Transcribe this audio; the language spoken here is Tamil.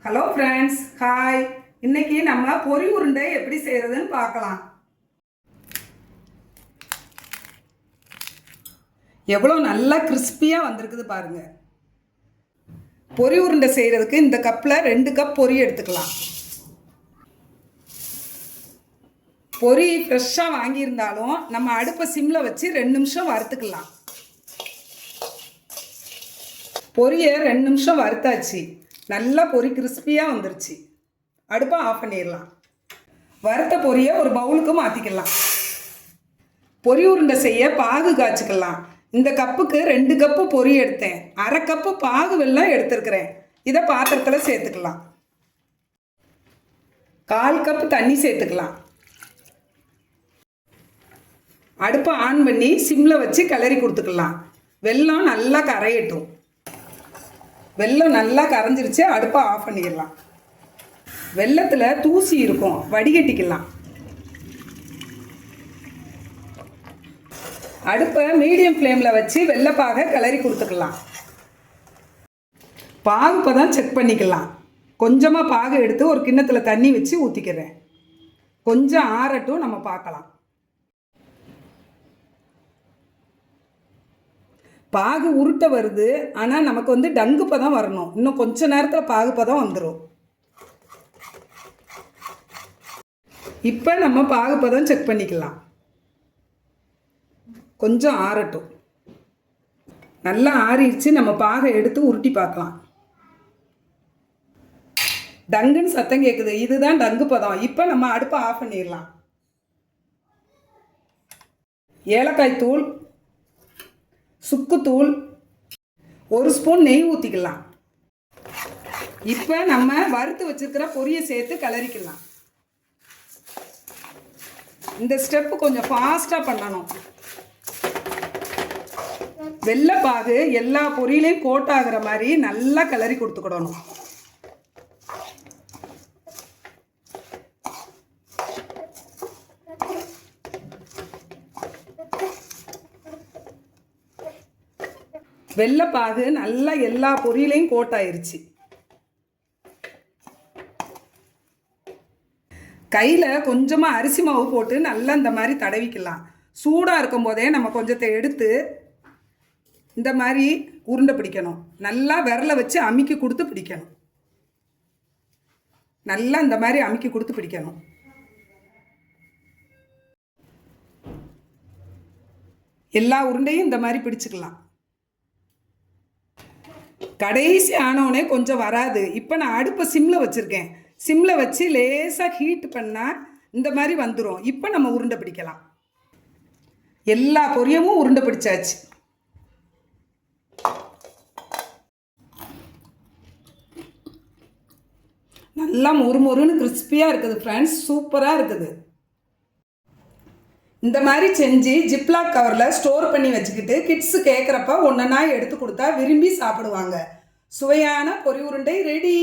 Hello friends, hi. இன்னைக்கு நம்ம பொரி உருண்டை எப்படி செய்யறதுன்னு பார்க்கலாம். எவ்வளோ நல்லா கிறிஸ்பியாக வந்திருக்குது பாருங்க. பொரி உருண்டை செய்யறதுக்கு இந்த கப்பில் 2 கப் பொரி எடுத்துக்கலாம். பொரி ஃப்ரெஷ்ஷாக வாங்கியிருந்தாலும் நம்ம அடுப்பை சிம்மில் வச்சு 2 நிமிஷம் வறுத்துக்கலாம். பொரியை 2 நிமிஷம் வறுத்தாச்சு. நல்லா பொரி கிறிஸ்பியாக வந்துருச்சு. அடுப்பை ஆஃப் பண்ணிடலாம். வறுத்த பொரியை ஒரு பவுலுக்கு மாற்றிக்கலாம். பொரி உருண்டை செய்ய பாகு காய்ச்சிக்கலாம். இந்த கப்புக்கு 2 கப்பு பொரி எடுத்தேன். 1/2 கப்பு பாகு வெல்லம் எடுத்துருக்கிறேன். இதை பாத்திரத்தில் சேர்த்துக்கலாம். 1/4 கப்பு தண்ணி சேர்த்துக்கலாம். அடுப்பை ஆன் பண்ணி சிம்மில் வச்சு கிளறி கொடுத்துக்கலாம். வெல்லம் நல்லா கரையட்டும். வெல்லம் நல்லா கரைஞ்சிருச்சு. அடுப்பை ஆஃப் பண்ணிடலாம். வெல்லத்தில் தூசி இருக்கும், வடிகட்டிக்கலாம். அடுப்பை மீடியம் ஃப்ளேமில் வச்சு வெள்ளைப்பாகை கிளறி கொடுத்துக்கலாம். பாகு பதம் செக் பண்ணிக்கலாம். கொஞ்சமாக பாகு எடுத்து ஒரு கிண்ணத்தில் தண்ணி வச்சு ஊற்றிக்கிறேன். கொஞ்சம் ஆறட்டும், நம்ம பார்க்கலாம். பாகு உருட்டை வருது, ஆனால் நமக்கு டங்கு பதம் வரணும். இன்னும் கொஞ்ச நேரத்தில் பாகு பதம் வந்துடும். இப்போ நம்ம பாகு பதம் செக் பண்ணிக்கலாம். கொஞ்சம் ஆறட்டும். நல்லா ஆறிடுச்சு. நம்ம பாகை எடுத்து உருட்டி பார்க்கலாம். டங்குன்னு சத்தம் கேட்குது. இதுதான் டங்கு பதம். இப்போ நம்ம அடுப்பை ஆஃப் பண்ணிடலாம். ஏலக்காய் தூள், சுக்குத்தூள், 1 ஸ்பூன் நெய் ஊற்றிக்கலாம். இப்போ நம்ம வறுத்து வச்சிருக்கிற பொரியை சேர்த்து கிளறிக்கலாம். இந்த ஸ்டெப்பு கொஞ்சம் ஃபாஸ்ட்டாக பண்ணணும். வெள்ளைப்பாகு எல்லா பொரியிலையும் கோட் ஆகிற மாதிரி நல்லா கிளறி கொடுத்துக்கிடணும். வெள்ளைப்பாகு நல்லா எல்லா பொரியிலையும் கோட் ஆயிருச்சு. கையில் கொஞ்சமாக அரிசி மாவு போட்டு நல்லா இந்த மாதிரி தடவிக்கலாம். சூடாக இருக்கும் போதே நம்ம கொஞ்சத்தை எடுத்து இந்த மாதிரி உருண்டை பிடிக்கணும். நல்லா விரலை வச்சு அமுக்கி கொடுத்து பிடிக்கணும். நல்லா இந்த மாதிரி அமுக்கி கொடுத்து பிடிக்கணும். எல்லா உருண்டையும் இந்த மாதிரி பிடிச்சிக்கலாம். கடைசி ஆனவுடனே கொஞ்சம் வராது. இப்போ நான் அடுப்பை சிம்மில் வச்சுருக்கேன். சிம்மில் வச்சு லேசாக ஹீட் பண்ணால் இந்த மாதிரி வந்துடும். இப்போ நம்ம உருண்டை பிடிக்கலாம். எல்லா பொரியமும் உருண்டை பிடிச்சாச்சு. நல்லா மொறுமொறுன்னு கிறிஸ்பியாக இருக்குது ஃப்ரெண்ட்ஸ். சூப்பராக இருக்குது. இந்த மாதிரி செஞ்சு ஜிப்லாக் கவரில் ஸ்டோர் பண்ணி வச்சுக்கிட்டு கிட்ஸு கேட்குறப்ப ஒன்றா எடுத்து கொடுத்தா விரும்பி சாப்பிடுவாங்க. சுவையான பொரி உருண்டை ரெடி.